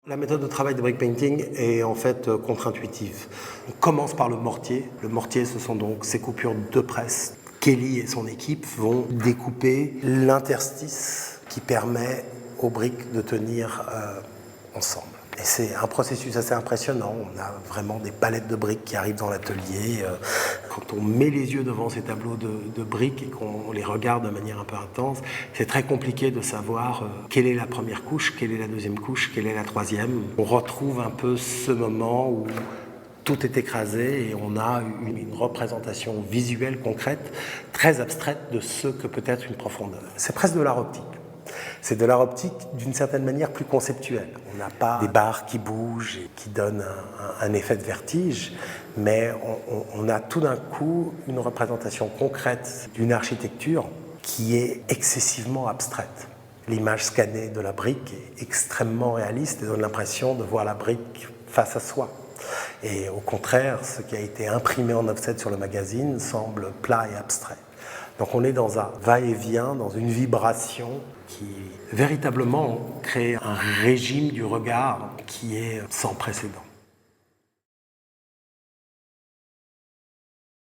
La méthode de travail de brick painting est en fait contre-intuitive. On commence par le mortier. Le mortier, ce sont donc ces coupures de presse. Kelly et son équipe vont découper l'interstice qui permet aux briques de tenir ensemble. Et c'est un processus assez impressionnant. On a vraiment des palettes de briques qui arrivent dans l'atelier. Quand on met les yeux devant ces tableaux de briques et qu'on les regarde de manière un peu intense, c'est très compliqué de savoir quelle est la première couche, quelle est la deuxième couche, quelle est la troisième. On retrouve un peu ce moment où tout est écrasé et on a une représentation visuelle concrète, très abstraite de ce que peut être une profondeur. C'est presque de l'art optique. C'est de l'art optique d'une certaine manière plus conceptuelle. On n'a pas des barres qui bougent et qui donnent un effet de vertige, mais on a tout d'un coup une représentation concrète d'une architecture qui est excessivement abstraite. L'image scannée de la brique est extrêmement réaliste et donne l'impression de voir la brique face à soi. Et au contraire, ce qui a été imprimé en offset sur le magazine semble plat et abstrait. Donc on est dans un va-et-vient, dans une vibration qui véritablement crée un régime du regard qui est sans précédent.